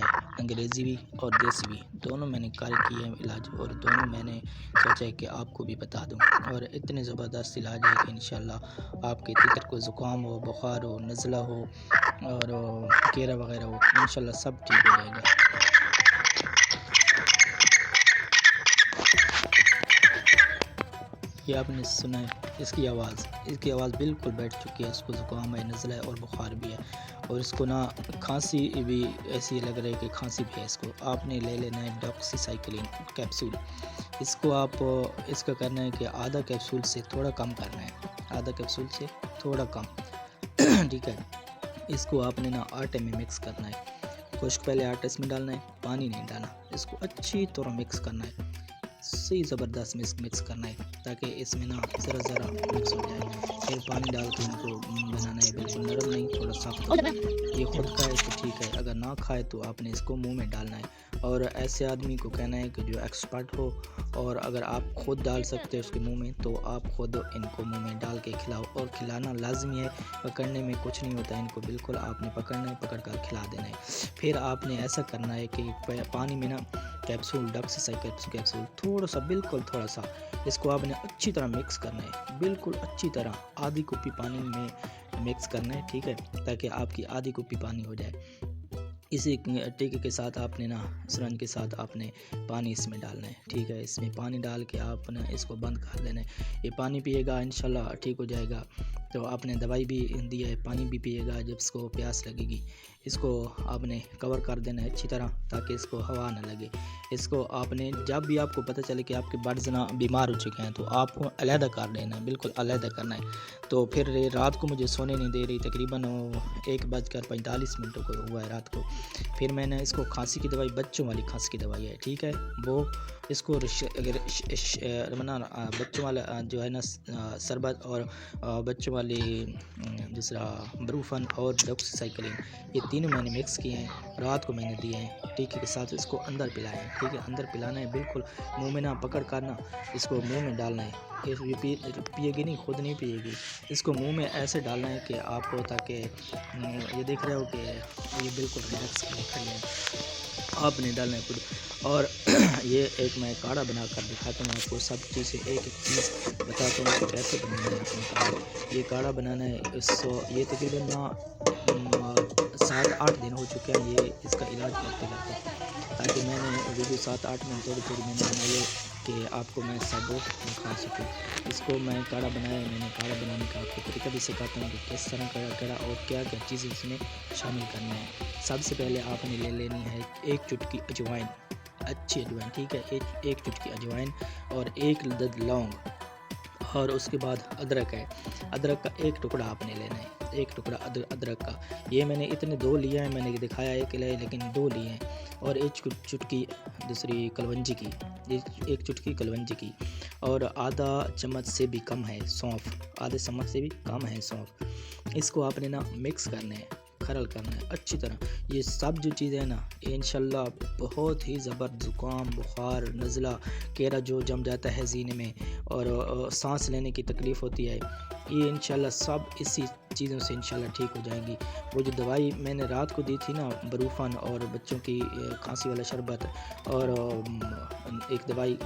ہے، انگریزی بھی اور دیسی بھی، دونوں میں نے کار کیے ہیں علاج، اور دونوں میں نے سوچا ہے کہ آپ کو بھی بتا دوں، اور اتنے زبردست علاج ہے کہ انشاءاللہ آپ کے تیتر کو زکام ہو، بخار ہو، نزلہ ہو اور کیرا وغیرہ ہو، انشاءاللہ سب ٹھیک ہو جائے گا۔ یہ آپ نے سنا ہے اس کی آواز بالکل بیٹھ چکی ہے، اس کو زکام ہے، نزلہ ہے اور بخار بھی ہے، اور اس کو نا کھانسی بھی ایسی لگ رہی ہے کہ کھانسی بھی ہے۔ اس کو آپ نے لے لینا ہے ڈاکسی سائیکلین کیپسول۔ اس کو آپ اس کا کرنا ہے کہ آدھا کیپسول سے تھوڑا کم کرنا ہے، آدھا کیپسول سے تھوڑا کم ٹھیک ہے۔ اس کو آپ نے نا آٹے میں مکس کرنا ہے، خشک پہلے آٹا اس میں ڈالنا ہے، پانی نہیں ڈالنا، اس کو اچھی طرح مکس کرنا ہے، صحیح زبردست مکس کرنا ہے تاکہ اس میں نا ذرا مکس ہو جائے، پھر پانی ڈال کے ان کو بنانا ہے، بالکل نرم نہیں، تھوڑا سخت ہوتا ہے۔ یہ خود کھائے تو ٹھیک ہے، اگر نہ کھائے تو آپ نے اس کو منہ میں ڈالنا ہے، اور ایسے آدمی کو کہنا ہے کہ جو ایکسپرٹ ہو، اور اگر آپ خود ڈال سکتے ہیں اس کے منہ میں تو آپ خود ان کو منہ میں ڈال کے کھلاؤ، اور کھلانا لازمی ہے، پکڑنے میں کچھ نہیں ہوتا ہے، ان کو بالکل آپ نے پکڑنا ہے، پکڑ کر کھلا دینا ہے۔ پھر آپ نے ایسا کرنا ہے کہ پانی میں نا کیپسول ڈاکسی کیپسول تھوڑا سا، بالکل تھوڑا سا، اس کو آپ نے اچھی طرح مکس کرنا ہے، بالکل اچھی طرح آدھی کپی پانی میں مکس کرنا ہے، ٹھیک ہے، تاکہ آپ کی آدھی کپی پانی ہو جائے۔ اسی ٹیکے کے ساتھ آپ نے نا سرنج کے ساتھ آپ نے پانی اس میں ڈالنا ہے، ٹھیک ہے، اس میں پانی ڈال کے آپ نے اس کو بند کر دینا ہے۔ یہ پانی پیے گا انشاءاللہ ٹھیک ہو جائے گا، تو آپ نے دوائی بھی دی ہے، پانی بھی پیے گا جب اس کو پیاس لگے گی۔ اس کو آپ نے کور کر دینا ہے اچھی طرح تاکہ اس کو ہوا نہ لگے۔ اس کو آپ نے جب بھی آپ کو پتہ چلے کہ آپ کے برڈز نا بیمار ہو چکے ہیں تو آپ کو علیحدہ کر دینا ہے، بالکل علیحدہ کرنا ہے۔ تو پھر رات کو مجھے سونے نہیں دے رہی، تقریباً 1:45 کو ہوا ہے رات کو۔ پھر میں نے اس کو کھانسی کی دوائی، بچوں والی کھانسی کی دوائی ہے، ٹھیک ہے، وہ اس کو بچوں والا جو ہے نا شربت، اور بچوں والی دوسرا بروفن اور ڈاکسی سائیکلین، یہ تینوں میں نے مکس کیے ہیں، رات کو میں نے دیے ہیں ٹیکے کے ساتھ، اس کو اندر پلایا ہے، ٹھیک ہے، اندر پلانا ہے، بالکل منہ میں نہ پکڑ کرنا، اس کو منہ میں ڈالنا ہے، یہ پیے گی نہیں، خود نہیں پیے گی، اس کو منہ میں ایسے ڈالنا ہے کہ آپ کو، تاکہ یہ دیکھ رہے ہو کہ یہ بالکل ریلیکس کھڑی ہے، آپ نے ڈالنا ہے خود۔ اور یہ ایک میں کاڑھا بنا کر دکھاتا ہوں آپ کو، سب چیزیں ایک چیز بتاتا ہوں کہ کیسے بنانا ہے اپنے کاڑھا۔ یہ کاڑھا بنانا ہے، یہ تقریباً 7-8 دن ہو چکے ہیں یہ اس کا علاج کرتے کرتے، تاکہ میں نے ویڈیو 7-8 دن تھوڑی میں نے بنائی ہے کہ آپ کو میں ثبوت دکھا سکوں۔ اس کو میں کاڑھا بنایا ہے، میں نے کاڑھا بنانے کا آپ کو طریقہ بھی سکھاتا ہوں کہ کس طرح کاڑھا اور کیا کیا چیزیں اس میں شامل کرنا ہے۔ سب سے پہلے آپ نے لے لینی ہے 1 چٹکی اجوائن، اچھی اجوائن، ٹھیک ہے، 1 چٹکی اجوائن اور 1 عدد لونگ، اور اس کے بعد ادرک ہے، ادرک کا 1 ٹکڑا آپ نے لینا ہے، 1 ٹکڑا ادرک کا، یہ میں نے اتنے 2 لیے ہیں، میں نے دکھایا 1 لے لیکن 2 لیے ہیں، اور 1 چٹکی دوسری کلونجی کی، 1 چٹکی کلونجی کی، اور آدھا چمچ سے بھی کم ہے سونف، آدھے چمچ سے بھی کم ہے سونف۔ اس کو آپ نے نا مکس کرنا ہے، کھرل کرنا ہے اچھی طرح۔ یہ سب جو چیزیں ہیں نا، یہ انشاءاللہ بہت ہی زبردست، زکام، بخار، نزلہ، کیرا جو جم جاتا ہے سینے میں، اور سانس لینے کی تکلیف ہوتی ہے، یہ انشاءاللہ سب اسی چیزوں سے انشاءاللہ ٹھیک ہو جائیں گی۔ وہ جو دوائی میں نے رات کو دی تھی نا، بروفن اور بچوں کی کھانسی والا شربت، اور ایک دوائی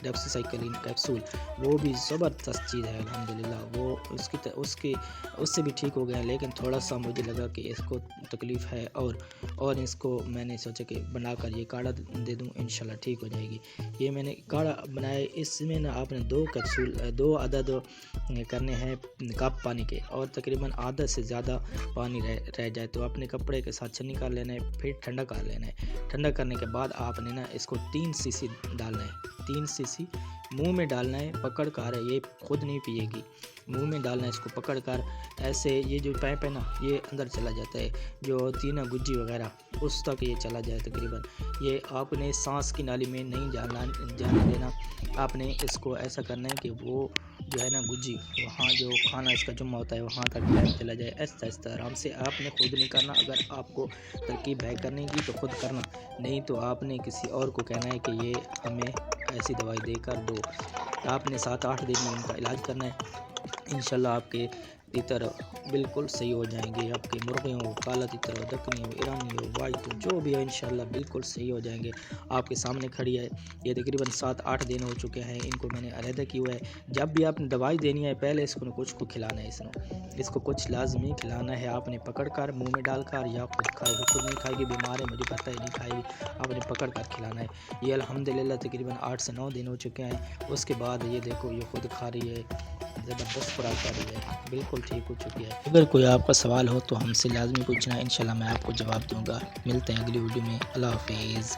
ڈاکسی سائیکلین کیپسول، وہ بھی زبردست چیز ہے الحمدللہ، وہ اس سے بھی ٹھیک ہو گیا، لیکن تھوڑا سا مجھے لگا کہ اس کو تکلیف ہے، اور اس کو میں نے سوچا کہ بنا کر یہ کاڑھا دے دوں، انشاءاللہ ٹھیک ہو جائے گی۔ یہ میں نے کاڑھا بنایا، اس میں نا آپ نے 2 عدد کرنے ہیں کپ پانی کے، اور تقریباً آدھا سے زیادہ پانی رہ جائے تو اپنے کپڑے کے ساتھ چھنی کر لینا ہے، پھر ٹھنڈا کر لینا ہے۔ ٹھنڈا کرنے کے بعد آپ نے نا اس کو 3 cc ڈالنا ہے، 3 cc منہ میں ڈالنا ہے، پکڑ کر، یہ خود نہیں پیے گی، منہ میں ڈالنا ہے اس کو پکڑ کر، ایسے یہ جو پائپ ہے نا یہ اندر چلا جاتا ہے، جو ہوتی ہے نا گجی وغیرہ، اس تک یہ چلا جائے تقریباً۔ یہ آپ نے سانس کی نالی میں نہیں جانے دینا، آپ نے اس کو ایسا کرنا ہے کہ وہ جو ہے نا گجی، وہاں جو کھانا اس کا جمع ہوتا ہے وہاں تک پائپ چلا جائے، ایسا آہستہ آرام سے، آپ نے خود نہیں کرنا، اگر آپ کو ترکیب ہے کرنے کی تو خود کرنا، نہیں تو آپ نے کسی اور کو کہنا ہے کہ یہ ہمیں ایسی دوائی دے کر دو۔ آپ نے 7-8 دن میں ان کا علاج کرنا ہے، انشاءاللہ آپ کے تیتر بالکل صحیح ہو جائیں گے. آپ کی مرغیاں ہو، کالا تیتر ہو، دکنی ہو، ایرانی ہو، وائٹ ہو، جو بھی ہے انشاءاللہ بالکل صحیح ہو جائیں گے. آپ کے سامنے کھڑی ہے. یہ تقریباً 7-8 دن ہو چکے ہیں ان کو میں نے علیحدہ کی ہوا ہے. جب بھی آپ نے دوائی دینی ہے پہلے اس کو کچھ کو کھلانا ہے. اس کو کچھ لازمی کھلانا ہے. آپ نے پکڑ کر منہ میں ڈال کر، یا خود کھائے گا، خود نہیں کھائے گی، بیمار ہے مجھے پتہ ہے نہیں کھائے گی، آپ نے پکڑ کر کھلانا ہے. یہ الحمدللہ تقریباً 8 سے 9 دن ہو چکے ہیں. اس کے بعد یہ دیکھو یہ خود کھا رہی ہے، زبردست خوراک کر رہی ہے، بالکل ٹھیک ہو چکی ہے. اگر کوئی آپ کا سوال ہو تو ہم سے لازمی پوچھنا، انشاءاللہ میں آپ کو جواب دوں گا. ملتے ہیں اگلی ویڈیو میں. اللہ حافظ.